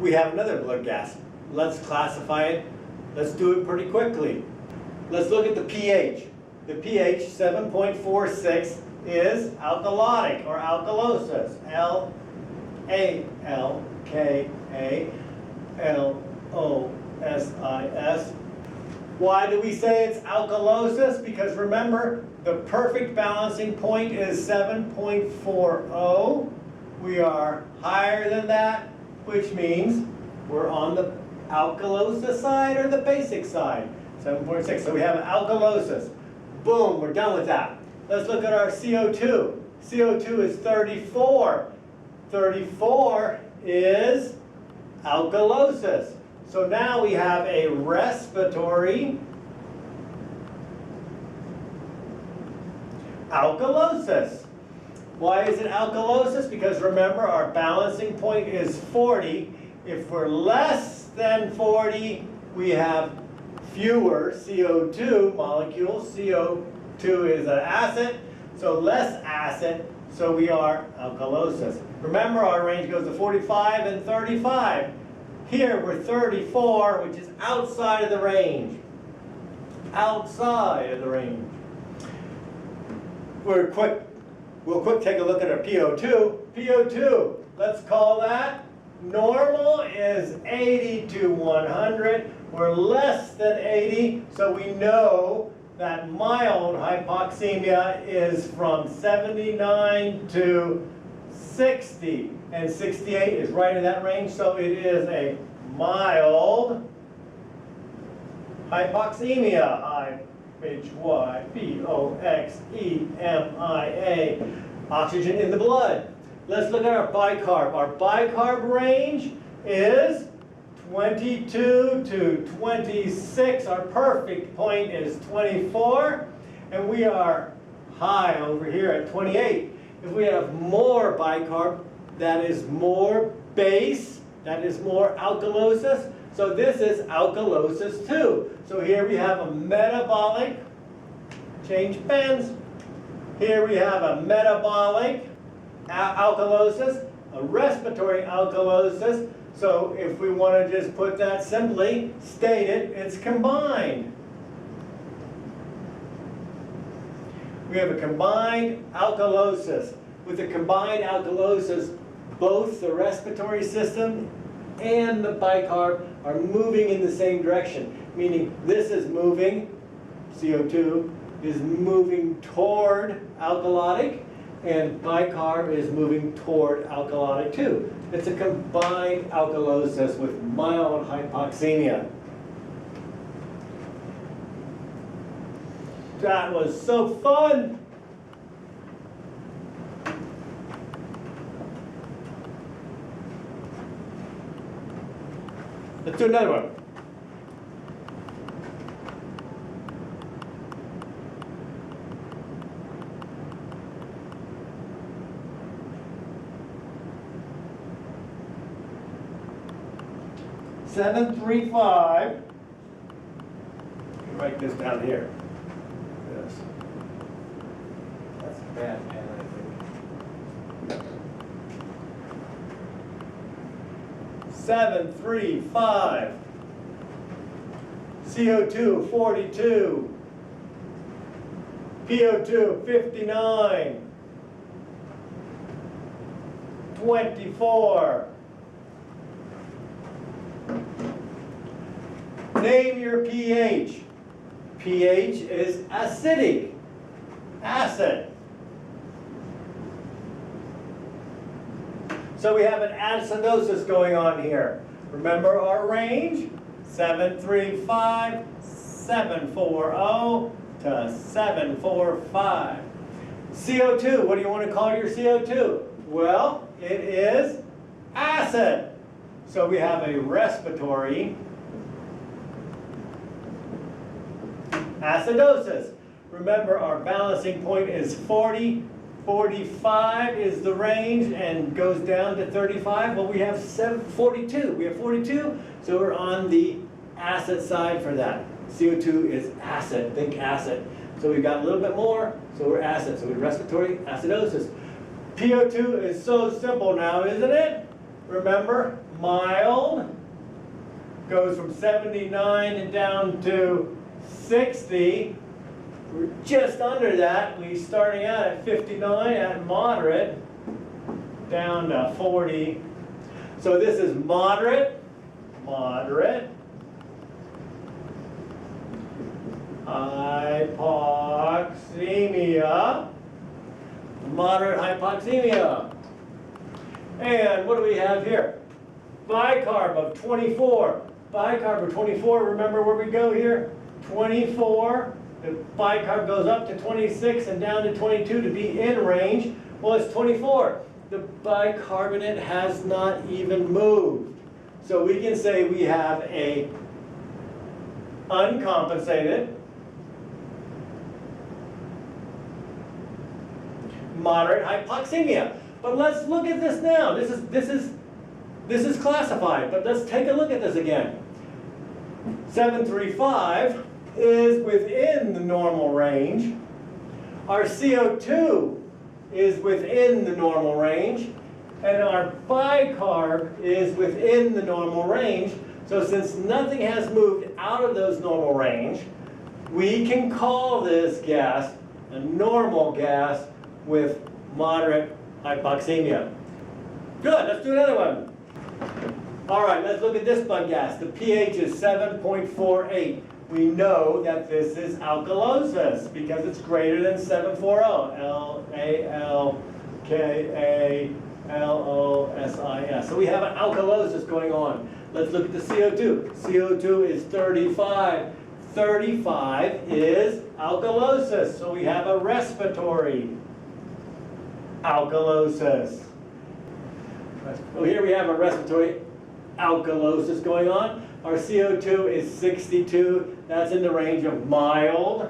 we have another blood gas. Let's classify it. Let's do it pretty quickly. Let's look at the pH. The pH, 7.46, is alkalotic or alkalosis. Alkalosis. Why do we say it's alkalosis? Because remember, the perfect balancing point is 7.40. We are higher than that, which means we're on the alkalosis side or the basic side. 7.6. So we have alkalosis. Boom, we're done with that. Let's look at our CO2. CO2 is 34. 34 is alkalosis. So now we have a respiratory alkalosis. Why is it alkalosis? Because remember, our balancing point is 40. If we're less than 40, we have fewer CO2 molecules. CO2 is an acid, so less acid, so we are alkalosis. Remember, our range goes to 45 and 35. Here we're 34, which is outside of the range. Outside of the range. We'll quick take a look at our PO2. PO2, let's call that normal is 80 to 100. We're less than 80, so we know that mild hypoxemia is from 79 to 60. And 68 is right in that range, so it is a mild hypoxemia. Hypoxemia. Oxygen in the blood. Let's look at our bicarb. Our bicarb range is 22 to 26. Our perfect point is 24. And we are high over here at 28. If we have more bicarb, that is more base, that is more alkalosis. So this is alkalosis 2. So here we have a metabolic, change pens. Here we have a metabolic alkalosis, a respiratory alkalosis. So if we want to just put that simply, state it, it's combined. We have a combined alkalosis. With the combined alkalosis, both the respiratory system and the bicarb are moving in the same direction. Meaning this is moving, CO2 is moving toward alkalotic, and bicarb is moving toward alkalotic too. It's a combined alkalosis with mild hypoxemia. That was so fun! Let's do another one. Seven, 3, 5. Write this down here. Yes. That's a bad pen, I think. 7, 3, 5. CO2, 42. PO2, 59. 24. Name your pH. pH is acidic, acid. So we have an acidosis going on here. Remember our range? 735, 740 to 745. CO2, what do you want to call your CO2? Well, it is acid. So we have a respiratory acidosis. Remember, our balancing point is 40. 45 is the range and goes down to 35. Well, we have 42. We have 42, so we're on the acid side for that. CO2 is acid, think acid. So we've got a little bit more, so we're acid. So we're respiratory acidosis. PO2 is so simple now, isn't it? Remember, mild goes from 79 and down to 60. We're just under that. We're starting out at 59 at moderate, down to 40. So this is moderate, moderate, hypoxemia, moderate hypoxemia. And what do we have here? Bicarb of 24. Bicarb of 24, remember where we go here? 24. The bicarb goes up to 26 and down to 22 to be in range. Well, it's 24. The bicarbonate has not even moved. So we can say we have a uncompensated, moderate hypoxemia. But let's look at this now. This is classified, but let's take a look at this again. 735 is within the normal range. Our CO2 is within the normal range, and our bicarb is within the normal range. So since nothing has moved out of those normal range, we can call this gas a normal gas with moderate hypoxemia. Good, let's do another one. All right, let's look at this bug gas. The pH is 7.48. We know that this is alkalosis because it's greater than 740. L-A-L-K-A-L-O-S-I-S. So we have an alkalosis going on. Let's look at the CO2. CO2 is 35. 35 is alkalosis. So we have a respiratory alkalosis. Well, here we have a respiratory alkalosis going on. Our CO2 is 62. That's in the range of mild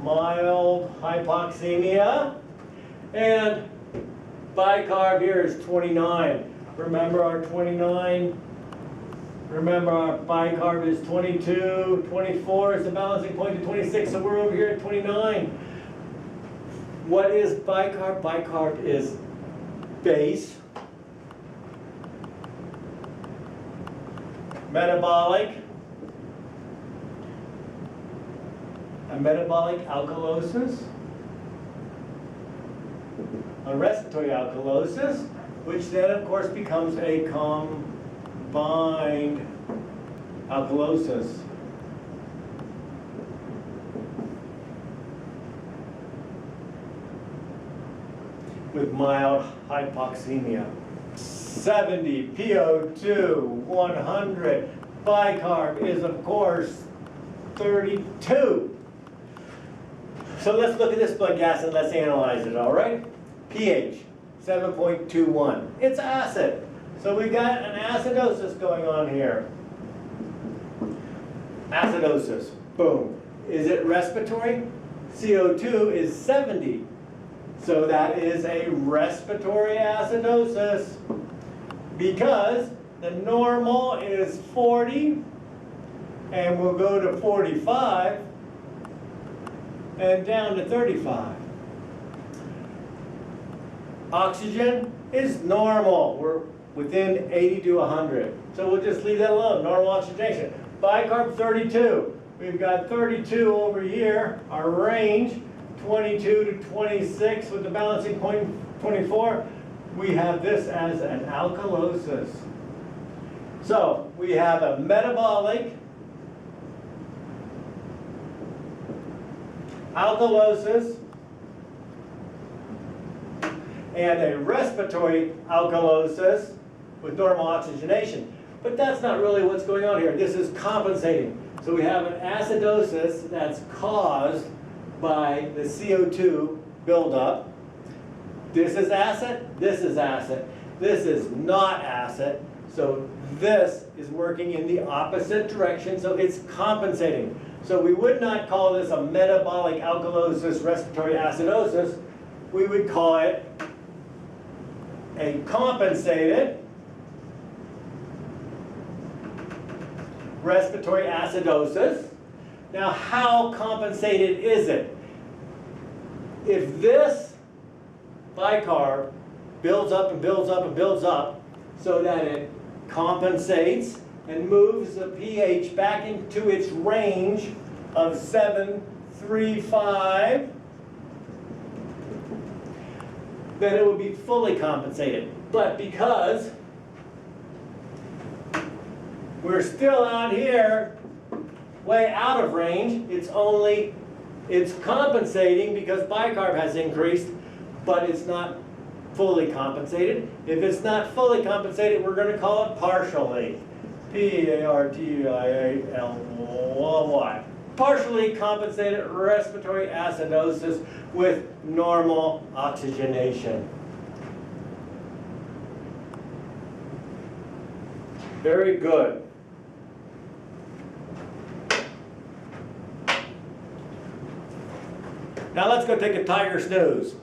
hypoxemia. And bicarb here is 29. Remember our 29? Remember our bicarb is 22. 24 is the balancing point to 26. So we're over here at 29. What is bicarb? Bicarb is base, metabolic, a metabolic alkalosis, a respiratory alkalosis, which then of course becomes a combined alkalosis. With mild hypoxemia. 70 PO2, 100. Bicarb is of course 32. So let's look at this blood gas and let's analyze it, all right? pH, 7.21. It's acid. So we got an acidosis going on here. Acidosis, boom. Is it respiratory? CO2 is 70. So that is a respiratory acidosis because the normal is 40 and we'll go to 45 and down to 35. Oxygen is normal. We're within 80 to 100. So we'll just leave that alone, normal oxygenation. Bicarb 32. We've got 32 over here, our range. 22 to 26 with the balancing point 24, we have this as an alkalosis. So we have a metabolic alkalosis and a respiratory alkalosis with normal oxygenation. But that's not really what's going on here. This is compensating. So we have an acidosis that's caused by the CO2 buildup. This is acid, this is acid. This is not acid, so this is working in the opposite direction, so it's compensating. So we would not call this a metabolic alkalosis respiratory acidosis. We would call it a compensated respiratory acidosis. Now, how compensated is it? If this bicarb builds up and builds up and builds up so that it compensates and moves the pH back into its range of 7.35, then it would be fully compensated. But because we're still out here, way out of range, it's compensating because bicarb has increased, but it's not fully compensated. If it's not fully compensated, we're going to call it partially. P-A-R-T-I-A-L-Y. Partially compensated respiratory acidosis with normal oxygenation. Very good. Now let's go take a tiger snooze.